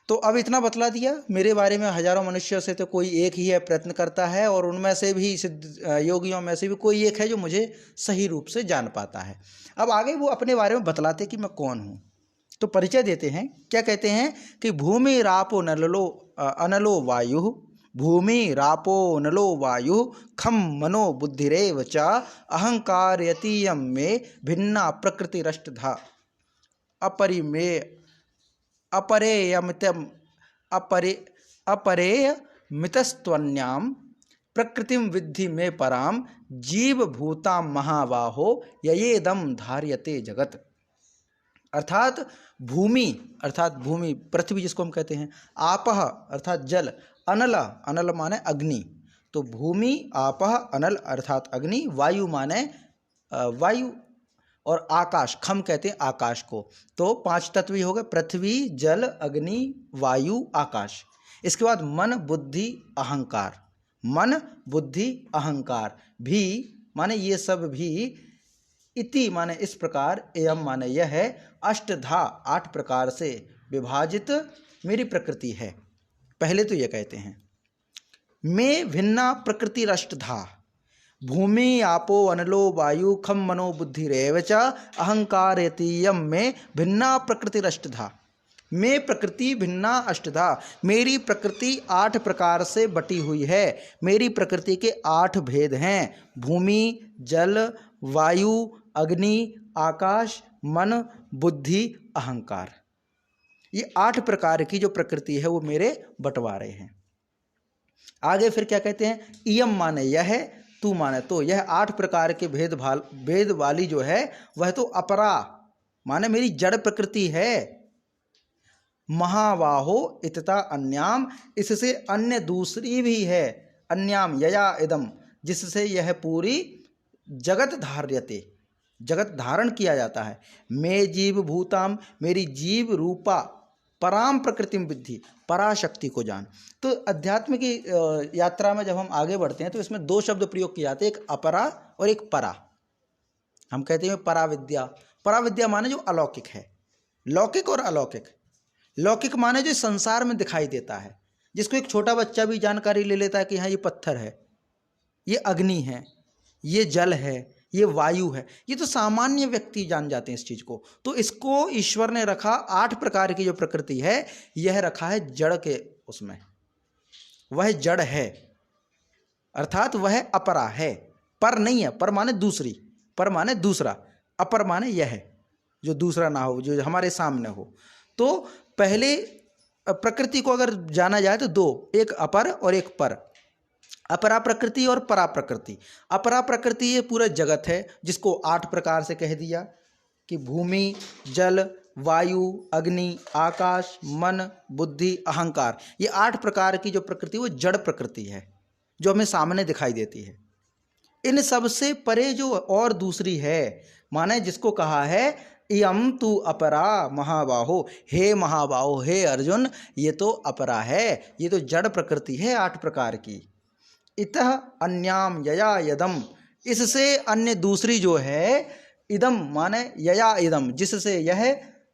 तो अब इतना बतला दिया मेरे बारे में, हजारों मनुष्यों से तो कोई एक ही है प्रयत्न करता है, और उनमें से भी सिद्ध योगियों में से भी कोई एक है जो मुझे सही रूप से जान पाता है। अब आगे वो अपने बारे में बतलाते कि मैं कौन हूँ। तो परिचय देते हैं, क्या कहते हैं कि भूमि रापो नलो अनलो वायु, भूमि रापो नलो वायु, खम मनो बुद्धिरेव च, अहंकार यतीयम में भिन्ना प्रकृतिरष्टधा, अपरिमेय अपरेयमितम अपरेयमितस्त्वन्यां प्रकृतिम विद्धि में पराम, जीव भूतां महाबाहो ययेदम धार्यते जगत। अर्थात भूमि पृथ्वी जिसको हम कहते हैं, आपः अर्थात जल, अनल माने अग्नि, तो भूमि आपः अनल अर्थात अग्नि, वायु माने वायु, और आकाश खम कहते हैं आकाश को। तो 5 तत्व ही हो गए, पृथ्वी, जल, अग्नि, वायु, आकाश। इसके बाद मन बुद्धि अहंकार, मन बुद्धि अहंकार, भी माने ये सब भी, इति माने इस प्रकार, एयम माने यह है, अष्टधा 8 प्रकार से विभाजित मेरी प्रकृति है। पहले तो ये कहते हैं मैं भिन्ना प्रकृति अष्टधा, भूमि आपो अनलो वायु खम मनो बुद्धि रेव च अहंकारयतीयम में भिन्ना प्रकृति अष्टधा, मैं प्रकृति भिन्ना अष्टधा, मेरी प्रकृति 8 प्रकार से बटी हुई है। मेरी प्रकृति के 8 भेद हैं, भूमि, जल, वायु, अग्नि, आकाश, मन, बुद्धि, अहंकार। ये 8 प्रकार की जो प्रकृति है वो मेरे बंटवारे हैं। आगे फिर क्या कहते हैं, इयम माने यह है, तू माने तो, यह 8 प्रकार के भेद वाली जो है वह तो अपरा माने मेरी जड़ प्रकृति है। महाबाहो इतता अन्याम, इससे अन्य दूसरी भी है, अन्याम यया इदम, जिससे यह पूरी जगत धार्यते, जगत धारण किया जाता है। मैं जीव भूताम, मेरी जीव रूपा पराम प्रकृतिम विद्धि, पराशक्ति को जान। तो अध्यात्म की यात्रा में जब हम आगे बढ़ते हैं तो इसमें 2 शब्द प्रयोग किए जाते हैं, एक अपरा और एक परा। हम कहते हैं पराविद्या, पराविद्या माने जो अलौकिक है, लौकिक और अलौकिक। लौकिक माने जो संसार में दिखाई देता है, जिसको एक छोटा बच्चा भी जानकारी ले लेता है कि हाँ ये पत्थर है, ये अग्नि है, ये जल है, ये वायु है, ये तो सामान्य व्यक्ति जान जाते हैं इस चीज़ को। तो इसको ईश्वर ने रखा 8 प्रकार की जो प्रकृति है, यह रखा है जड़ के उसमें, वह जड़ है अर्थात वह अपरा है, पर नहीं है। पर माने दूसरी, पर माने दूसरा, अपर माने यह है जो दूसरा ना हो, जो हमारे सामने हो। तो पहले प्रकृति को अगर जाना जाए तो 2, एक अपर और एक पर, अपरा प्रकृति और परा प्रकृति। अपरा प्रकृति ये पूरा जगत है, जिसको 8 प्रकार से कह दिया कि भूमि, जल, वायु, अग्नि, आकाश, मन, बुद्धि, अहंकार। ये 8 प्रकार की जो प्रकृति वो जड़ प्रकृति है, जो हमें सामने दिखाई देती है। इन सब से परे जो और दूसरी है, माने जिसको कहा है इयम तु अपरा महाबाहो, हे महाबाहो, हे अर्जुन, ये तो अपरा है, ये तो जड़ प्रकृति है 8 प्रकार की। इतः अन्याम यया यदम, इससे अन्य दूसरी जो है, इदम माने यया इदम, जिससे यह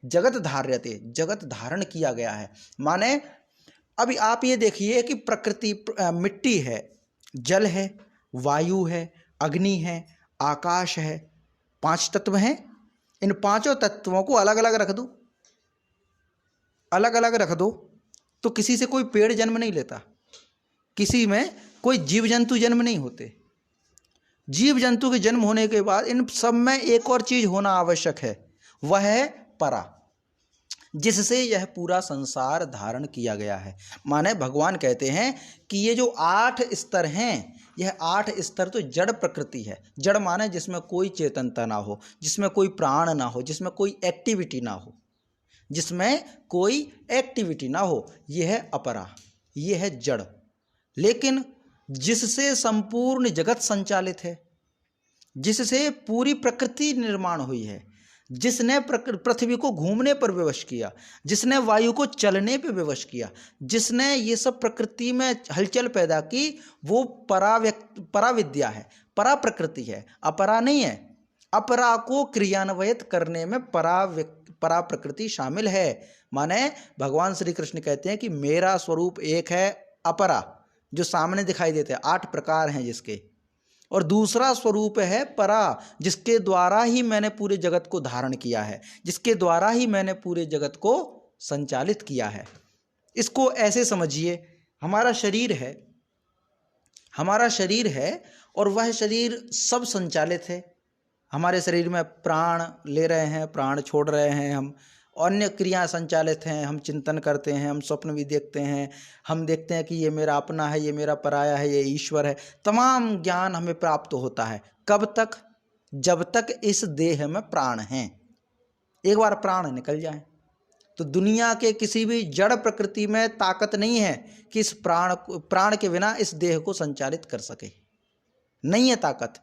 जगत धार्यते, जगत धारण किया गया है। माने अभी आप ये देखिए कि प्रकृति मिट्टी है, जल है, वायु है, अग्नि है, आकाश है, 5 तत्व हैं। इन 5 तत्वों को अलग अलग रख दो, अलग अलग रख दो तो किसी से कोई पेड़ जन्म नहीं लेता, किसी में कोई जीव जंतु जन्म नहीं होते। जीव जंतु के जन्म होने के बाद इन सब में एक और चीज होना आवश्यक है, वह है परा, जिससे यह पूरा संसार धारण किया गया है। माने भगवान कहते हैं कि ये जो 8 स्तर हैं, यह 8 स्तर तो जड़ प्रकृति है। जड़ माने जिसमें कोई चेतनता ना हो, जिसमें कोई प्राण ना हो, जिसमें कोई एक्टिविटी ना हो, जिसमें कोई एक्टिविटी ना हो, यह है अपरा, यह है जड़। लेकिन जिससे संपूर्ण जगत संचालित है, जिससे पूरी प्रकृति निर्माण हुई है, जिसने पृथ्वी को घूमने पर विवश किया, जिसने वायु को चलने पर विवश किया, जिसने ये सब प्रकृति में हलचल पैदा की, वो पराविद्या है, परा प्रकृति है, अपरा नहीं है। अपरा को क्रियान्वयित करने में परा प्रकृति शामिल है। माने भगवान श्री कृष्ण कहते हैं कि मेरा स्वरूप एक है अपरा, जो सामने दिखाई देते हैं, 8 प्रकार हैं जिसके, और दूसरा स्वरूप है परा, जिसके द्वारा ही मैंने पूरे जगत को धारण किया है, जिसके द्वारा ही मैंने पूरे जगत को संचालित किया है। इसको ऐसे समझिए, हमारा शरीर है और वह शरीर सब संचालित है। हमारे शरीर में प्राण ले रहे हैं, प्राण छोड़ रहे हैं, हम अन्य क्रिया संचालित हैं, हम चिंतन करते हैं, हम स्वप्न भी देखते हैं, हम देखते हैं कि ये मेरा अपना है, ये मेरा पराया है, ये ईश्वर है। तमाम ज्ञान हमें प्राप्त होता है। कब तक? जब तक इस देह में प्राण हैं। एक बार प्राण निकल जाए तो दुनिया के किसी भी जड़ प्रकृति में ताकत नहीं है कि इस प्राण के बिना इस देह को संचालित कर सके, नहीं है ताकत।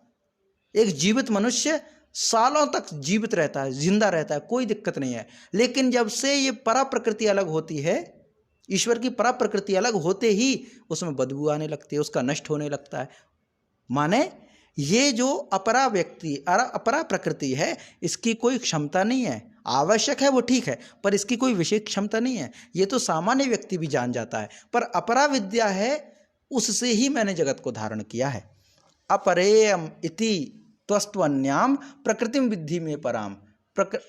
एक जीवित मनुष्य सालों तक जीवित रहता है, जिंदा रहता है, कोई दिक्कत नहीं है। लेकिन जब से ये परा प्रकृति अलग होती है, ईश्वर की परा प्रकृति अलग होते ही उसमें बदबू आने लगती है, उसका नष्ट होने लगता है। माने ये जो अपरा व्यक्ति, अपरा प्रकृति है, इसकी कोई क्षमता नहीं है। आवश्यक है वो ठीक है, पर इसकी कोई विशेष क्षमता नहीं है। ये तो सामान्य व्यक्ति भी जान जाता है, पर अपरा विद्या है, उससे ही मैंने जगत को धारण किया है। अपरेयम इति त्वस्त्वन्याम प्रकृतिम विद्धि में पराम।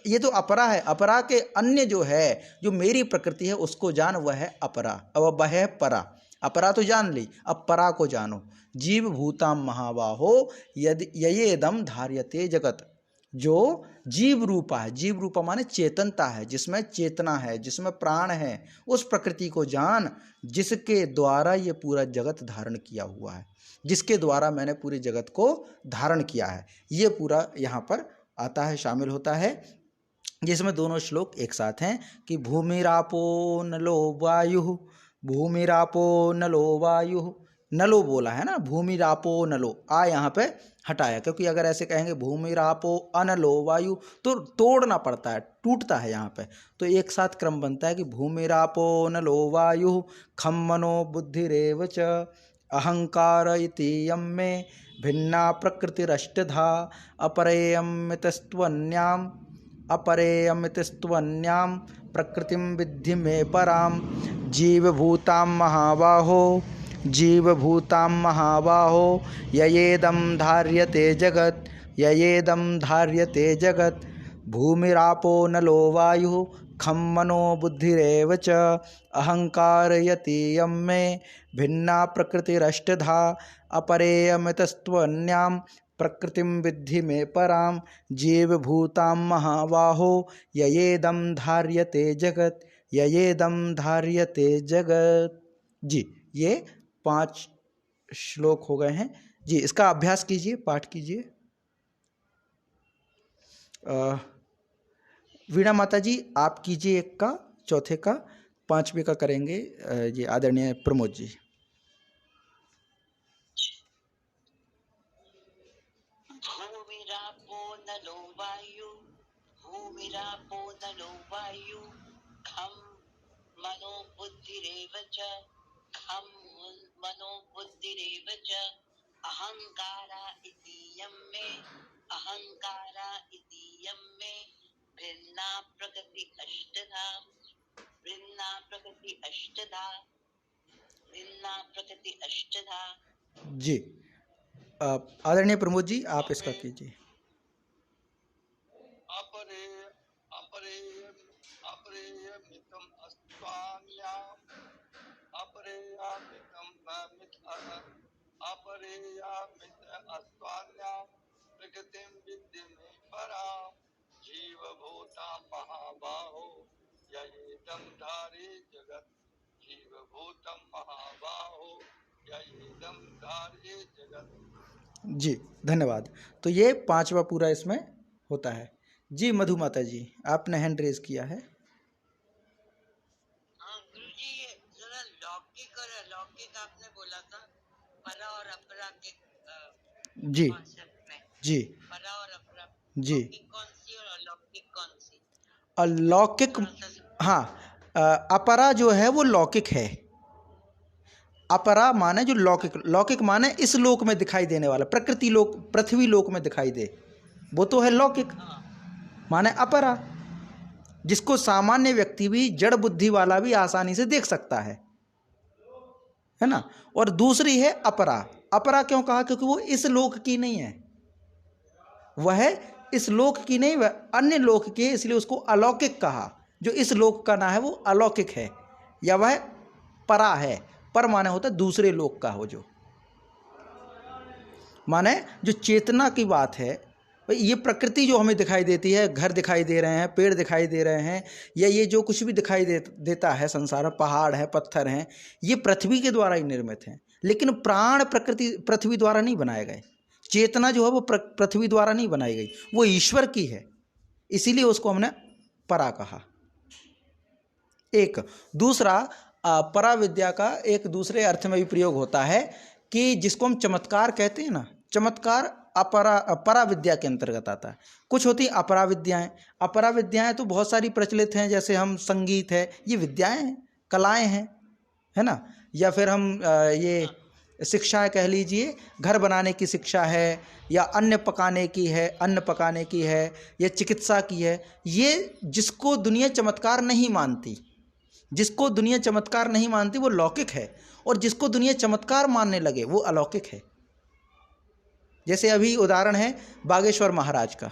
ये तो अपरा है, अपरा के अन्य जो है, जो मेरी प्रकृति है, उसको जान, वह है अपरा। अब वह है परा। अपरा तो जान ली, अब परा को जानो। जीव भूताम महाबाहो यदि ययेदम धार्यते जगत। जो जीव रूपा है, जीव रूपा माने चेतनता है, जिसमें चेतना है, जिसमें प्राण है, उस प्रकृति को जान जिसके द्वारा ये पूरा जगत धारण किया हुआ है, जिसके द्वारा मैंने पूरे जगत को धारण किया है। ये पूरा यहाँ पर आता है, शामिल होता है, जिसमें दोनों श्लोक एक साथ हैं कि भूमिरापो नलो वायु, भूमिरापो नलो वायु। नलो बोला है ना, भूमिरापो नलो, आ यहाँ पे हटाया, क्योंकि अगर ऐसे कहेंगे भूमिरापो अनलो वायु तो तोड़ना पड़ता है, टूटता है यहाँ पे। तो एक साथ क्रम बनता है कि भूमिरापो नलो वायु खम मनो बुद्धिरेव च अहंकार इति यम में भिन्ना प्रकृतिरष्टधा अपरेयमितस्त्वन्याम अपरेयमितस्त्वन्याम प्रकृतिम विद्धि में पराम। जीवभूतां महाबाहो जीवभूतां महाबाहो ययेदं धार्यते जगत् ययेदं धार्यते जगत् भूमिरापो नलो वायुः खम मनो बुद्धिरेव च अहंकार यति यम में भिन्ना प्रकृतिरष्टधा अपरेयमितस्त्वन्याम प्रकृतिम विद्धि में पराम। जीवभूतां महाबाहो ययेदं धार्यते जगत् ययेदं धार्यते जगत्। जी, ये 5 श्लोक हो गए हैं जी। इसका अभ्यास कीजिए, पाठ कीजिए। वीणा माता जी आप कीजिए एक का, चौथे का, 5वें का करेंगे ये आदरणीय प्रमोद जी। भूमिरापो नलो वायु भूमिरापो नलो वायु खम मनो बुद्धिरेव च खम मनो बुद्धिरेव च अहंकारा इति यम में अहंकारा इति यम में भिन्ना प्रकृति अष्टधा भिन्ना प्रकृति अष्टधा भिन्ना प्रकृति अष्टधा। जी आदरणीय प्रमोद जी आप इसका कीजिए। अपरे अपरेयमितम अस्त्वान्याम अपरेयमितम अपरेयमित अस्त्वान्याम प्रकृतिम विद्धि में पराम। जीवभूतां महाबाहो ययेदं धारे जगत् जीवभूतं महाबाहो ययेदं धारे जगत्। जी धन्यवाद। तो ये 5वां पूरा इसमें होता है जी। मधु माता जी आपने हैंड रेज किया है। हाँ गुरुजी, ये जरा लौकिक और अलौकिक आपने बोला था, परा और अपरा के जी कॉन्सेप्ट में। जी परा और अपरा जी। कौन सी और अलौकिक कौन सी? अलौकिक, हाँ अपरा जो है वो लौकिक है। अपरा माने जो लौकिक, लौकिक माने इस लोक में दिखाई देने वाला, प्रकृति लोक, पृथ्वी लोक में दिखाई दे, वो तो है लौकिक। माने अपरा, जिसको सामान्य व्यक्ति भी, जड़ बुद्धि वाला भी आसानी से देख सकता है ना। और दूसरी है अपरा। अपरा क्यों कहा? क्योंकि वो इस लोक की नहीं है, वह इस लोक की नहीं, वह अन्य लोक की है, इसलिए उसको अलौकिक कहा। जो इस लोक का ना है वो अलौकिक है, या वह परा है। पर माने होता है दूसरे लोक का हो, जो माने जो चेतना की बात है। भाई ये प्रकृति जो हमें दिखाई देती है, घर दिखाई दे रहे हैं, पेड़ दिखाई दे रहे हैं, या ये जो कुछ भी दिखाई देता है संसार, पहाड़ है, पत्थर हैं, ये पृथ्वी के द्वारा ही निर्मित हैं। लेकिन प्राण प्रकृति पृथ्वी द्वारा नहीं बनाए गए। चेतना जो है वो पृथ्वी द्वारा नहीं बनाई गई, वो ईश्वर की है। इसीलिए उसको हमने परा कहा। एक दूसरा परा विद्या का एक दूसरे अर्थ में भी प्रयोग होता है कि जिसको हम चमत्कार कहते हैं ना, चमत्कार परा विद्या के अंतर्गत आता है। कुछ होती हैं अपरा विद्याएं। अपरा विद्याएं तो बहुत सारी प्रचलित हैं, जैसे हम संगीत है, ये विद्याएं हैं, कलाएं हैं, है ना। या फिर हम ये शिक्षाएं कह लीजिए, घर बनाने की शिक्षा है, या अन्न पकाने की है, या चिकित्सा की है। ये जिसको दुनिया चमत्कार नहीं मानती, वो लौकिक है, और जिसको दुनिया चमत्कार मानने लगे वो अलौकिक है। जैसे अभी उदाहरण है बागेश्वर महाराज का,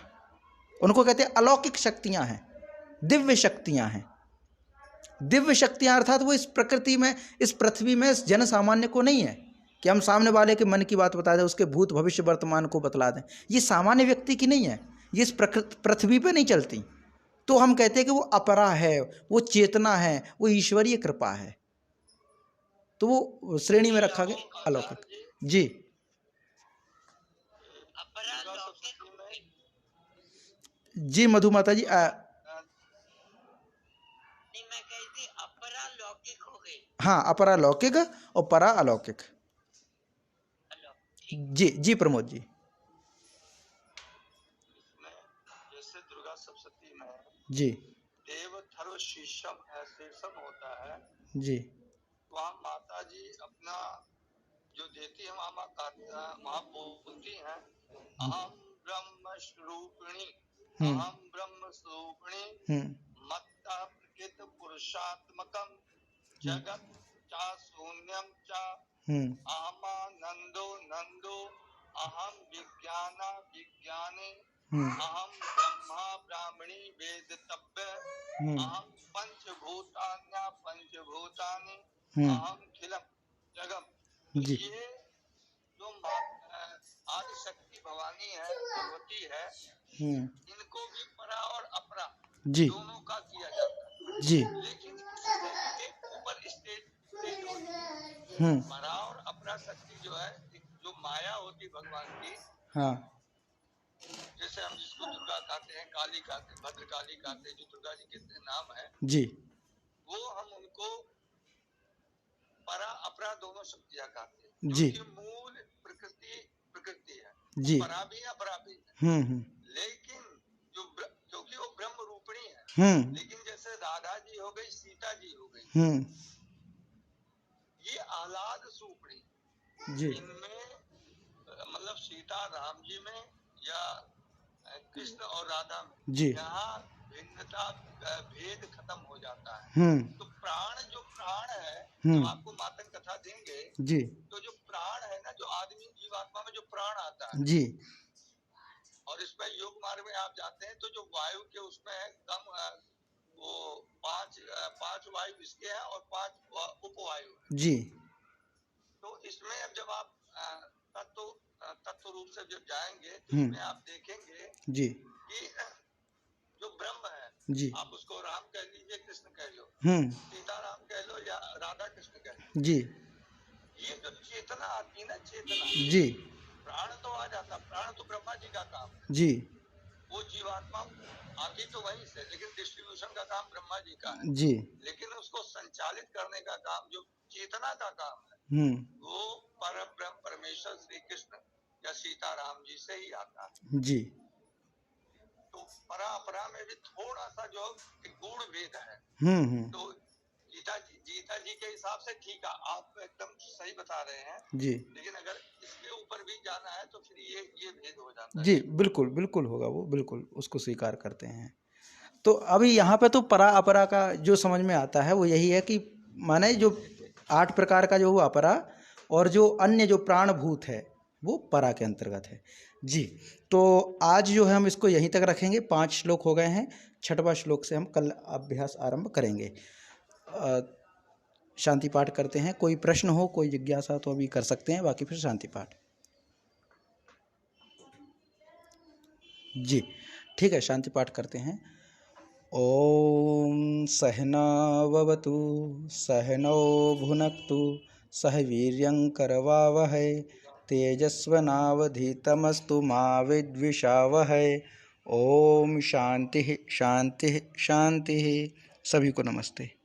उनको कहते हैं अलौकिक शक्तियां हैं, दिव्य शक्तियां हैं। दिव्य शक्तियां अर्थात वो इस प्रकृति में, इस पृथ्वी में जन सामान्य को नहीं है कि हम सामने वाले के मन की बात बता दें, उसके भूत भविष्य वर्तमान को बतला दें। ये सामान्य व्यक्ति की नहीं है, ये इस पृथ्वी पे नहीं चलती। तो हम कहते हैं कि वो अपरा है, वो चेतना है, वो ईश्वरीय कृपा है, तो वो श्रेणी में रखा गया अलौकिक। जी जी मधु माता जी, नहीं, मैं कही थी अपरा लौकिक हो गई। हाँ, अपरा लौकिक और परा अलौकिक। जी जी प्रमोद जी। जैसे दुर्गा सप्तशती में जी देव थर्व शीर्षम होता है जी, वहाँ माता जी अपना जो देती है वहाँ बोलती हैं अहम ब्रह्म स्वरूपिणी, अहम ब्रह्म स्वरूपिणी मत्ता प्रकृत पुरुषात्मकम जगत चा शून्यम चा अहमा नंदो नंदो अहम विज्ञाना विज्ञाने अहम ब्रह्मा ब्राह्मणी वेदतव्य अहम पंचभूतान्या पंचभूतानि अहम खिलम जगम। ये जो आदि शक्ति भवानी है, भगवती है, इनको भी परा और अपरा दोनों का किया जाता है जी। लेकिन एक ऊपर स्टेज होती है। परा और अपरा शक्ति जो है, जो माया होती भगवान की, हाँ, जैसे हम जिसको दुर्गा कहते हैं, काली कहते हैं, भद्रकाली कहते हैं, जो दुर्गा जी के नाम है जी, वो हम उनको परा अपरा दोनों शक्तियां कहते हैं। जी, मूल प्रकृति है जी, परा भी है अपरा भी है। लेकिन जो क्योंकि वो ब्रह्म रूपिणी है, लेकिन जैसे राधा जी हो गई, सीता जी हो गई, ये आह्लाद सूपणी जी, इनमें मतलब सीता राम जी में या कृष्ण और राधा में जी, यहाँ भिन्नता भेद खत्म हो जाता है। तो प्राण जो प्राण है, तो आपको मातंग कथा देंगे जी, तो जो प्राण है ना, जो आदमी जीवात्मा में जो प्राण आता है जी, और इसमें योग मार्ग में आप जाते हैं तो जो वायु के उसमें है कम, वो पांच वायु इसके हैं और 5 उपवायु जी। तो इसमें अब जब आप तत्व रूप से जब जाएंगे तो इसमें आप देखेंगे जी कि जो ब्रह्म है जी, आप उसको राम कह लीजिए, कृष्ण कह लो, सीता राम कह लो या राधा कृष्ण कह लो जी, ये जो चेतना आती है ना, चेतना जी, प्राण तो आ जाता, प्राण तो ब्रह्मा जी का काम है जी, वो जीवात्मा आती तो वहीं से, लेकिन डिस्ट्रीब्यूशन का काम ब्रह्मा जी का है जी, लेकिन उसको संचालित करने का काम जो चेतना का काम है वो परब्रह्म परमेश्वर श्री कृष्ण या सीता राम जी से ही आता है जी। तो परा अपरा में भी थोड़ा सा जो गुण भेद है। तो गीता जी के हिसाब से ठीक है, आप एकदम सही बता रहे हैं जी, लेकिन अगर इसके ऊपर भी जाना है तो फिर ये भेद हो जाता है जी। बिल्कुल बिल्कुल होगा, वो बिल्कुल उसको स्वीकार करते हैं। तो अभी यहाँ पे तो परा अपरा का जो समझ में आता है वो यही है कि माने जो 8 प्रकार का जो वो अपरा और जो अन्य जो प्राणभूत है वो परा के अंतर्गत है जी। तो आज जो है हम इसको यहीं तक रखेंगे, 5 श्लोक हो गए हैं, 6वां श्लोक से हम कल अभ्यास आरंभ करेंगे। शांति पाठ करते हैं, कोई प्रश्न हो, कोई जिज्ञासा तो अभी कर सकते हैं, बाकी फिर शांति पाठ जी। ठीक है, शांति पाठ करते हैं। ओम सहनाववतु सहनौ भुनक्तु सह वीर्यं करवावहै तेजस्वनावधीतमस्तु मा विद्विषावहै। ओम शांति शांति शांति। सभी को नमस्ते।